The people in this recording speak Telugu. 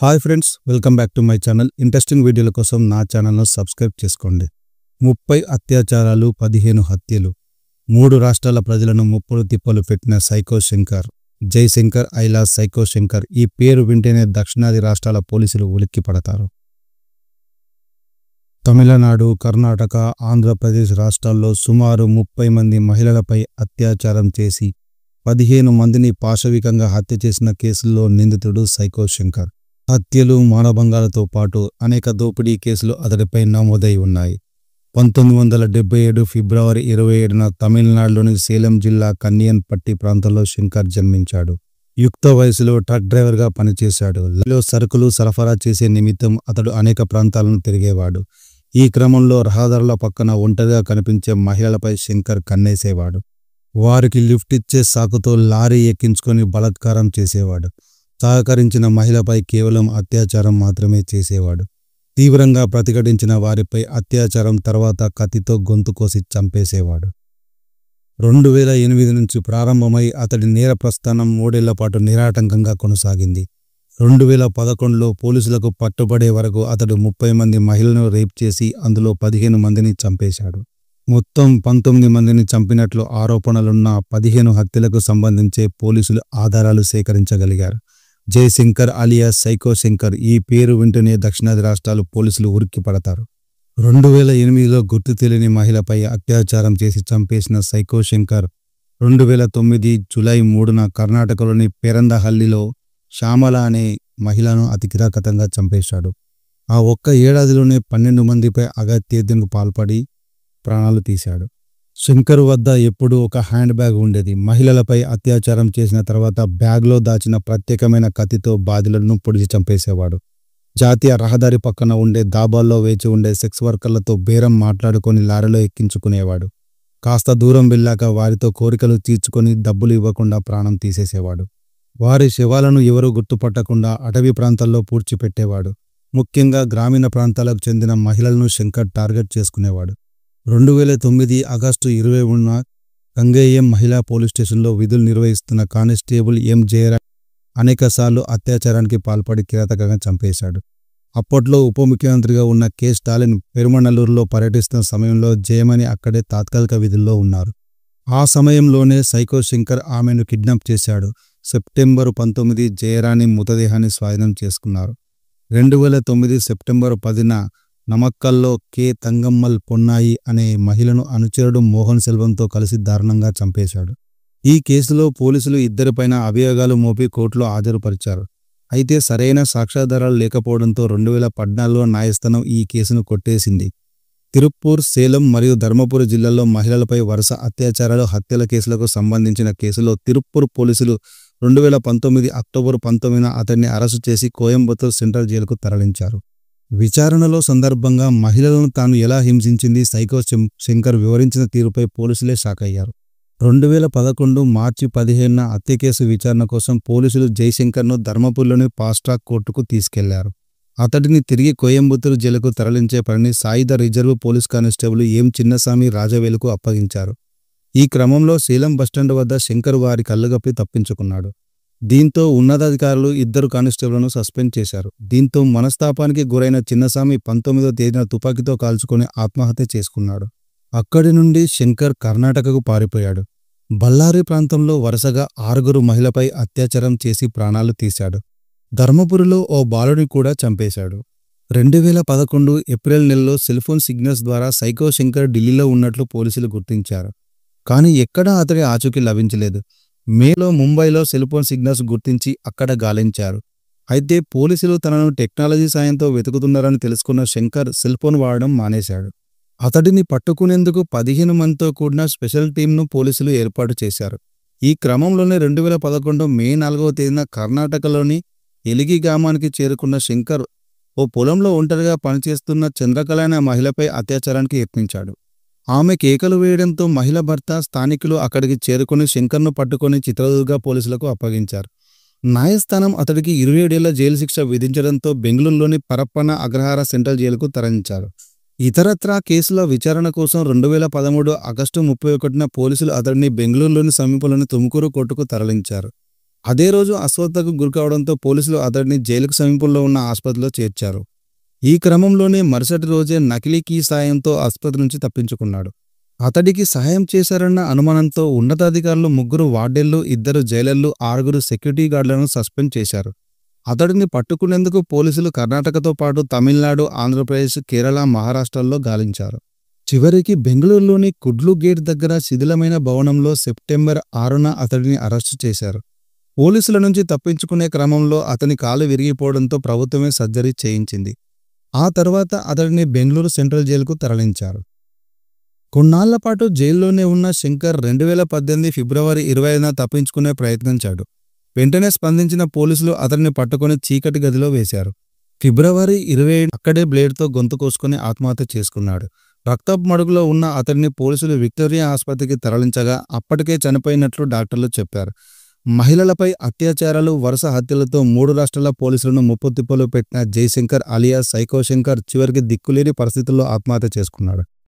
Hi friends, welcome back to my channel. Interesting వీడియోల కోసం నా ఛానల్ను సబ్స్క్రైబ్ చేసుకోండి. 30 అత్యాచారాలు, 15 హత్యలు, 3 రాష్ట్రాల ప్రజలను ముప్పులు తిప్పలు పెట్టిన సైకో శంకర్. జైశంకర్ ఐలాస్ సైకో శంకర్. ఈ పేరు వింటేనే దక్షిణాది రాష్ట్రాల పోలీసులు ఉలిక్కిపడతారు. తమిళనాడు, కర్ణాటక, ఆంధ్రప్రదేశ్ రాష్ట్రాల్లో సుమారు 30 మంది మహిళలపై అత్యాచారం చేసి 15 మందిని పాశవికంగా హత్య చేసిన కేసుల్లో నిందితుడు సైకో శంకర్. హత్యలు, మానభంగాలతో పాటు అనేక దోపిడీ కేసులు అతడిపై నమోదై ఉన్నాయి. 1977 ఫిబ్రవరి 27న తమిళనాడులోని సేలం జిల్లా కన్నియన్పట్టి ప్రాంతంలో శంకర్ జన్మించాడు. యుక్త వయసులో ట్రక్ డ్రైవర్గా పనిచేశాడు. లో సరుకులు సరఫరా చేసే నిమిత్తం అతడు అనేక ప్రాంతాలను తిరిగేవాడు. ఈ క్రమంలో రహదారుల పక్కన ఒంటరిగా కనిపించే మహిళలపై శంకర్ కన్నేసేవాడు. వారికి లిఫ్ట్ ఇచ్చే సాకుతో లారీ ఎక్కించుకొని బలాత్కారం చేసేవాడు. సహకరించిన మహిళపై కేవలం అత్యాచారం మాత్రమే చేసేవాడు. తీవ్రంగా ప్రతిఘటించిన వారిపై అత్యాచారం తర్వాత కత్తితో గొంతు కోసి చంపేసేవాడు. 2008 నుంచి ప్రారంభమై అతడి నేర ప్రస్థానం 3 ఏళ్ల పాటు నిరాటంకంగా కొనసాగింది. 2011లో పోలీసులకు పట్టుబడే వరకు అతడు 30 మంది మహిళలను రేప్ చేసి అందులో 15 మందిని చంపేశాడు. మొత్తం 19 మందిని చంపినట్లు ఆరోపణలున్న 15 హత్యలకు సంబంధించే పోలీసులు ఆధారాలు సేకరించగలిగారు. Jaishankar alias psycho Shankar. ఈ పేరు వింటూనే దక్షిణాది రాష్ట్రాలు పోలీసులు ఉరిక్కిపడతారు. 2008లో గుర్తు తెలియని మహిళపై అత్యాచారం చేసి చంపేసిన సైకో శంకర్ 2009 జూలై 3న కర్ణాటకలోని పెరందహల్లిలో శ్యామల అనే మహిళను అతి కిరాతకంగా చంపేశాడు. ఆ ఒక్క ఏడాదిలోనే 12 మందిపై అఘాయిత్యానికి పాల్పడి ప్రాణాలు తీశాడు. శంకర్ వద్ద ఎప్పుడూ ఒక హ్యాండ్ బ్యాగ్ ఉండేది. మహిళలపై అత్యాచారం చేసిన తర్వాత బ్యాగ్లో దాచిన ప్రత్యేకమైన కత్తితో బాధితులను పొడిచి చంపేసేవాడు. జాతీయ రహదారి పక్కన ఉండే దాబాల్లో వేచి ఉండే సెక్స్ వర్కర్లతో బేరం మాట్లాడుకొని లారీలో ఎక్కించుకునేవాడు. కాస్త దూరం వెళ్ళాక వారితో కోరికలు తీర్చుకొని డబ్బులు ఇవ్వకుండా ప్రాణం తీసేసేవాడు. వారి శవాలను ఎవరూ గుర్తుపట్టకుండా అటవీ ప్రాంతాల్లో పూడ్చిపెట్టేవాడు. ముఖ్యంగా గ్రామీణ ప్రాంతాలకు చెందిన మహిళలను శంకర్ టార్గెట్ చేసుకునేవాడు. 2009 ఆగస్టు 20న గంగేయం మహిళా పోలీస్ స్టేషన్లో విధులు నిర్వహిస్తున్న కానిస్టేబుల్ ఎం జయరాజ్ అనేకసార్లు అత్యాచారానికి పాల్పడి కిరాతకంగా చంపేశాడు. అప్పట్లో ఉప ముఖ్యమంత్రిగా ఉన్న కె. స్టాలిన్ పెరుమనల్లూరులో పర్యటిస్తున్న సమయంలో జయమణి అక్కడే తాత్కాలిక విధుల్లో ఉన్నారు. ఆ సమయంలోనే సైకో శంకర్ ఆమెను కిడ్నాప్ చేశాడు. సెప్టెంబరు 19 జయరాణి మృతదేహాన్ని స్వాధీనం చేసుకున్నారు. 2009 సెప్టెంబరు 10న నమక్కల్లో కె. తంగమ్మల్ పొన్నాయి అనే మహిళను అనుచరుడు మోహన్ సెల్వంతో కలిసి దారుణంగా చంపేశాడు. ఈ కేసులో పోలీసులు ఇద్దరిపైన అభియోగాలు మోపి కోర్టులో హాజరుపరిచారు. అయితే సరైన సాక్ష్యాధారాలు లేకపోవడంతో 2014లో న్యాయస్థానం ఈ కేసును కొట్టేసింది. తిరుప్పూర్, సేలం మరియు ధర్మపురి జిల్లాల్లో మహిళలపై వరుస అత్యాచారాలు, హత్యల కేసులకు సంబంధించిన కేసులో తిరుప్పూర్ పోలీసులు 2019 అక్టోబర్ 19న అతన్ని అరెస్టు చేసి కోయంబత్తూర్ సెంట్రల్ జైలుకు తరలించారు. విచారణలో సందర్భంగా మహిళలను తాను ఎలా హింసించింది సైకో శంకర్ వివరించిన తీరుపై పోలీసులే షాక్ అయ్యారు. 2011 మార్చి 15న హత్య కేసు విచారణ కోసం పోలీసులు జైశంకర్ను ధర్మపురిలోని ఫాస్ట్ ట్రాక్ కోర్టుకు తీసుకెళ్లారు. అతడిని తిరిగి కోయంబత్తూరు జైలుకు తరలించే పనిని సాయుధ reserve police constable M. Chinnaswamy రాజవేలుకు అప్పగించారు. ఈ క్రమంలో సేలం బస్టాండ్ వద్ద శంకర్ వారి కళ్ళగప్పి తప్పించుకున్నాడు. దీంతో ఉన్నతాధికారులు 2 కానిస్టేబుళ్లను సస్పెండ్ చేశారు. దీంతో మనస్తాపానికి గురైన చిన్నస్వామి 19వ తేదీన తుపాకీతో కాల్చుకొని ఆత్మహత్య చేసుకున్నాడు. అక్కడి నుండి శంకర్ కర్ణాటకకు పారిపోయాడు. బళ్ళారి ప్రాంతంలో వరుసగా 6 మహిళపై అత్యాచారం చేసి ప్రాణాలు తీశాడు. ధర్మపురిలో ఓ బాలుడిని కూడా చంపేశాడు. 2011 ఏప్రిల్ నెలలో సెల్ఫోన్ సిగ్నల్స్ ద్వారా సైకో శంకర్ ఢిల్లీలో ఉన్నట్లు పోలీసులు గుర్తించారు. కానీ ఎక్కడా అతడి ఆచూకీ లభించలేదు. మేలో ముంబైలో సెల్ఫోన్ సిగ్నల్స్ గుర్తించి అక్కడ గాలించారు. అయితే పోలీసులు తనను టెక్నాలజీ సాయంతో వెతుకుతున్నారని తెలుసుకున్న శంకర్ సెల్ఫోన్ వాడడం మానేశాడు. అతడిని పట్టుకునేందుకు 15 మందితో కూడిన స్పెషల్ టీంను పోలీసులు ఏర్పాటు చేశారు. ఈ క్రమంలోనే 2011 మే 4వ తేదీన కర్ణాటకలోని ఎలిగి గ్రామానికి చేరుకున్న శంకర్ ఓ పొలంలో ఒంటరిగా పనిచేస్తున్న చంద్రకళ అనే మహిళపై అత్యాచారానికి యత్నించాడు. ఆమె కేకలు వేయడంతో మహిళ భర్త, స్థానికులు అక్కడికి చేరుకుని శంకర్ను పట్టుకుని చిత్రదుర్గ పోలీసులకు అప్పగించారు. న్యాయస్థానం అతడికి 27 ఏళ్ల జైలు శిక్ష విధించడంతో బెంగళూరులోని పరప్పన అగ్రహార సెంట్రల్ జైలుకు తరలించారు. ఇతరత్రా కేసుల విచారణ కోసం 2013 ఆగస్టు 31న పోలీసులు అతడిని బెంగళూరులోని సమీపంలోని తుముకూరు కోర్టుకు తరలించారు. అదే రోజు అస్వస్థతకు గురికావడంతో పోలీసులు అతడిని జైలుకు సమీపంలో ఉన్న ఆసుపత్రిలో చేర్చారు. ఈ క్రమంలోనే మరుసటి రోజే నకిలీ కీ సాయంతో ఆసుపత్రి నుంచి తప్పించుకున్నాడు. అతడికి సహాయం చేశారన్న అనుమానంతో ఉన్నతాధికారులు 3 వార్డెన్లు, 2 జైలర్లు, 6 సెక్యూరిటీ గార్డులను సస్పెండ్ చేశారు. అతడిని పట్టుకునేందుకు పోలీసులు కర్ణాటకతో పాటు తమిళనాడు, ఆంధ్రప్రదేశ్, కేరళ, మహారాష్ట్రల్లో గాలించారు. చివరికి బెంగళూరులోని కుడ్లు గేట్ దగ్గర శిథిలమైన భవనంలో సెప్టెంబర్ 6న అతడిని అరెస్టు చేశారు. పోలీసుల నుంచి తప్పించుకునే క్రమంలో అతని కాలు విరిగిపోవడంతో ప్రభుత్వమే సర్జరీ చేయించింది. ఆ తర్వాత అతడిని బెంగళూరు సెంట్రల్ జైలుకు తరలించారు. కొన్నాళ్లపాటు జైల్లోనే ఉన్న శంకర్ 2018 ఫిబ్రవరి 25న తప్పించుకునే ప్రయత్నించాడు. వెంటనే స్పందించిన పోలీసులు అతడిని పట్టుకుని చీకటి గదిలో వేశారు. ఫిబ్రవరి 27 అక్కడే బ్లేడ్తో గొంతు కోసుకుని ఆత్మహత్య చేసుకున్నాడు. రక్తపు మడుగులో ఉన్న అతడిని పోలీసులు విక్టోరియా ఆసుపత్రికి తరలించగా అప్పటికే చనిపోయినట్లు డాక్టర్లు చెప్పారు. మహిళలపై అత్యాచారాలు, వరుస హత్యలతో 3 రాష్ట్రాల పోలీసులను ముప్పుతిప్పలు పెట్టిన జయశంకర్ అలియాస్ సైకో శంకర్ చివరికి దిక్కులేని పరిస్థితుల్లో ఆత్మహత్య చేసుకున్నాడు.